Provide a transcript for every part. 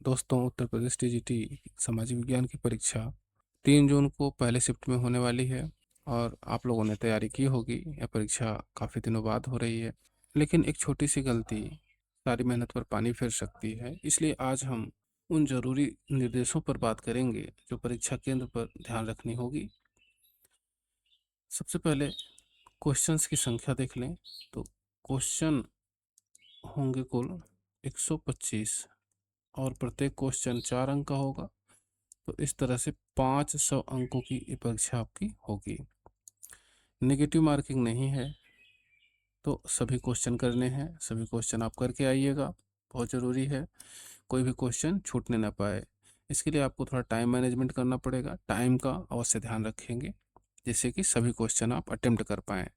दोस्तों, उत्तर प्रदेश टीजीटी सामाजिक विज्ञान की परीक्षा 3 जून को पहले शिफ्ट में होने वाली है और आप लोगों ने तैयारी की होगी। यह परीक्षा काफ़ी दिनों बाद हो रही है, लेकिन एक छोटी सी गलती सारी मेहनत पर पानी फेर सकती है। इसलिए आज हम उन जरूरी निर्देशों पर बात करेंगे जो परीक्षा केंद्र पर ध्यान रखनी होगी। सबसे पहले क्वेश्चंस की संख्या देख लें तो क्वेश्चन होंगे कुल 125 और प्रत्येक क्वेश्चन 4 अंक का होगा। तो इस तरह से 500 अंकों की ये परीक्षा आपकी होगी। नेगेटिव मार्किंग नहीं है, तो सभी क्वेश्चन करने हैं, सभी क्वेश्चन आप करके आइएगा। बहुत ज़रूरी है कोई भी क्वेश्चन छूटने ना पाए। इसके लिए आपको थोड़ा टाइम मैनेजमेंट करना पड़ेगा। टाइम का अवश्य ध्यान रखेंगे जिससे कि सभी क्वेश्चन आप अटेम्प्ट कर पाएँ।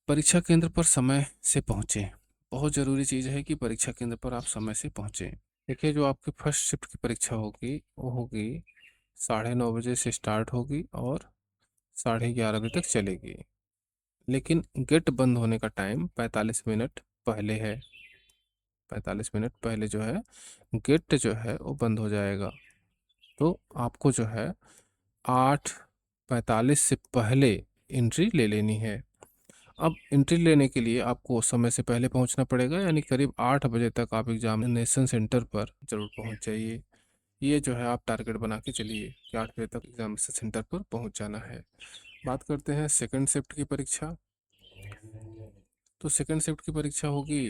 परीक्षा केंद्र पर समय से पहुँचें। बहुत ज़रूरी चीज़ है कि परीक्षा केंद्र पर आप समय से पहुँचें। देखिए, जो आपकी फर्स्ट शिफ्ट की परीक्षा होगी वो होगी 9:30 बजे से स्टार्ट होगी और 11:30 बजे तक चलेगी। लेकिन गेट बंद होने का टाइम 45 मिनट पहले है। 45 मिनट पहले जो है गेट जो है वो बंद हो जाएगा। तो आपको जो है 8:45 से पहले एंट्री ले लेनी है। अब एंट्री लेने के लिए आपको समय से पहले पहुंचना पड़ेगा, यानी करीब 8 बजे तक आप एग्जामिनेशन सेंटर पर जरूर पहुंच जाइए। ये जो है आप टारगेट बना के चलिए कि 8 बजे तक एग्जामिनेशन सेंटर पर पहुंच जाना है। बात करते हैं सेकंड शिफ्ट की परीक्षा। तो सेकंड शिफ्ट की परीक्षा होगी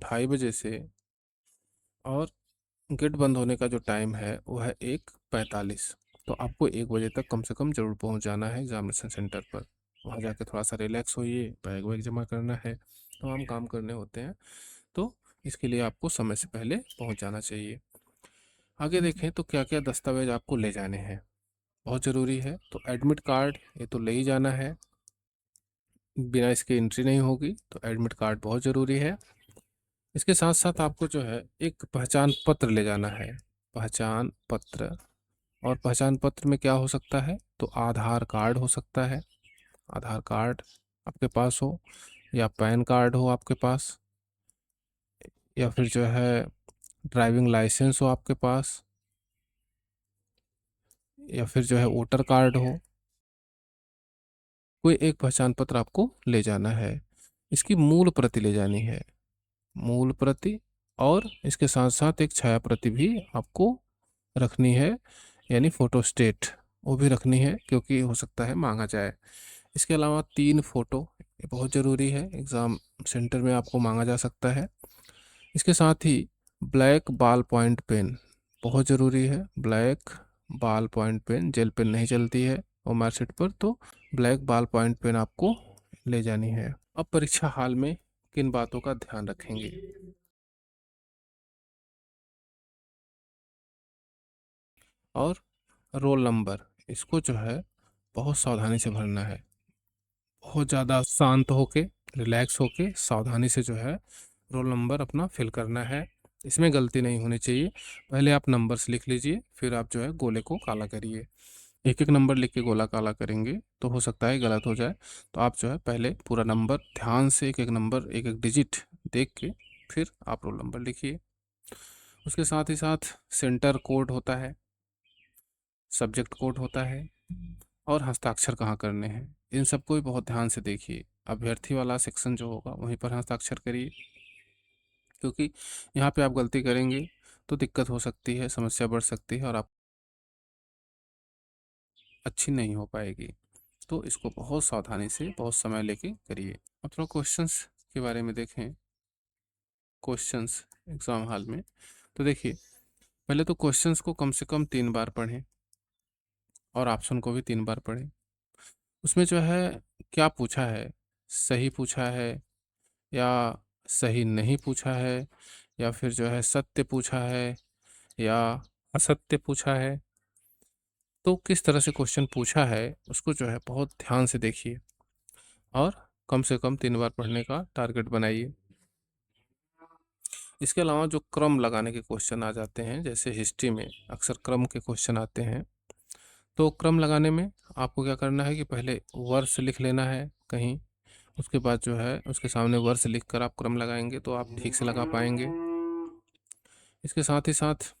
2:30 बजे से और गेट बंद होने का जो टाइम है वो है 1:45। तो आपको 1 बजे तक कम से कम ज़रूर पहुंच जाना है एग्जामिनेशन सेंटर पर। वहाँ जाके थोड़ा सा रिलैक्स होइए, बैग वैग जमा करना है, तमाम काम करने होते हैं। तो इसके लिए आपको समय से पहले पहुंच जाना चाहिए। आगे देखें तो क्या क्या दस्तावेज आपको ले जाने हैं, बहुत ज़रूरी है। तो एडमिट कार्ड ये तो ले ही जाना है, बिना इसके एंट्री नहीं होगी। तो एडमिट कार्ड बहुत ज़रूरी है। इसके साथ साथ आपको जो है एक पहचान पत्र ले जाना है, पहचान पत्र। और पहचान पत्र में क्या हो सकता है, तो आधार कार्ड हो सकता है। आधार कार्ड आपके पास हो या पैन कार्ड हो आपके पास, या फिर जो है ड्राइविंग लाइसेंस हो आपके पास, या फिर जो है वोटर कार्ड हो। कोई एक पहचान पत्र आपको ले जाना है। इसकी मूल प्रति ले जानी है, मूल प्रति। और इसके साथ साथ एक छाया प्रति भी आपको रखनी है, यानी फोटो स्टेट वो भी रखनी है, क्योंकि हो सकता है मांगा जाए। इसके अलावा 3 फोटो ये बहुत ज़रूरी है, एग्ज़ाम सेंटर में आपको मांगा जा सकता है। इसके साथ ही ब्लैक बॉल पॉइंट पेन बहुत ज़रूरी है। Black ball point pen, gel pen नहीं चलती है और मार्कशीट पर, तो ब्लैक बॉल पॉइंट पेन आपको ले जानी है। अब परीक्षा हॉल में किन बातों का ध्यान रखेंगे, और रोल नंबर इसको जो है बहुत सावधानी से भरना है। बहुत ज़्यादा शांत होके, रिलैक्स होके, सावधानी से जो है रोल नंबर अपना फिल करना है। इसमें गलती नहीं होनी चाहिए। पहले आप नंबर्स लिख लीजिए, फिर आप जो है गोले को काला करिए। एक एक नंबर लिख के गोला काला करेंगे तो हो सकता है गलत हो जाए। तो आप जो है पहले पूरा नंबर ध्यान से, एक एक नंबर, एक एक डिजिट देख के फिर आप रोल नंबर लिखिए। उसके साथ ही साथ सेंटर कोड होता है, सब्जेक्ट कोड होता है, और हस्ताक्षर कहाँ करने हैं, इन सबको भी बहुत ध्यान से देखिए। अभ्यर्थी वाला सेक्शन जो होगा वहीं पर हस्ताक्षर करिए, क्योंकि यहाँ पे आप गलती करेंगे तो दिक्कत हो सकती है, समस्या बढ़ सकती है और आप अच्छी नहीं हो पाएगी। तो इसको बहुत सावधानी से, बहुत समय लेके करिए। अब थोड़ा क्वेश्चंस के बारे में देखें। क्वेश्चंस एग्ज़ाम हॉल में तो देखिए, पहले तो क्वेश्चंस को कम से कम 3 बार पढ़ें और ऑप्शन को भी 3 बार पढ़ें। उसमें जो है क्या पूछा है, सही पूछा है या सही नहीं पूछा है, या फिर जो है सत्य पूछा है या असत्य पूछा है। तो किस तरह से क्वेश्चन पूछा है उसको जो है बहुत ध्यान से देखिए और कम से कम 3 बार पढ़ने का टारगेट बनाइए। इसके अलावा जो क्रम लगाने के क्वेश्चन आ जाते हैं, जैसे हिस्ट्री में अक्सर क्रम के क्वेश्चन आते हैं, तो क्रम लगाने में आपको क्या करना है कि पहले वर्ष लिख लेना है कहीं। उसके बाद जो है उसके सामने वर्ष लिखकर आप क्रम लगाएंगे तो आप ठीक से लगा पाएंगे। इसके साथ ही साथ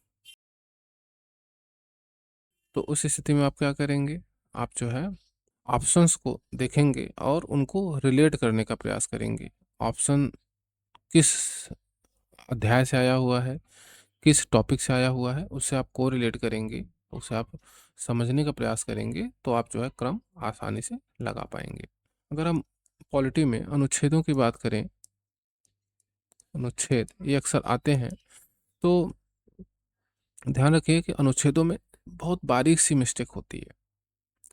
तो उस स्थिति में आप क्या करेंगे, आप जो है ऑप्शंस को देखेंगे और उनको रिलेट करने का प्रयास करेंगे। ऑप्शन किस अध्याय से आया हुआ है, किस टॉपिक से आया हुआ है, उससे आप को रिलेट करेंगे, उसे आप समझने का प्रयास करेंगे, तो आप जो है क्रम आसानी से लगा पाएंगे। अगर हम पॉलिटी में अनुच्छेदों की बात करें, अनुच्छेद ये अक्सर आते हैं, तो ध्यान रखिए कि अनुच्छेदों में बहुत बारीक सी मिस्टेक होती है,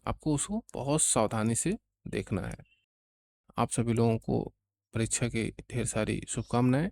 आपको उसको बहुत सावधानी से देखना है। आप सभी लोगों को परीक्षा की ढेर सारी शुभकामनाएं।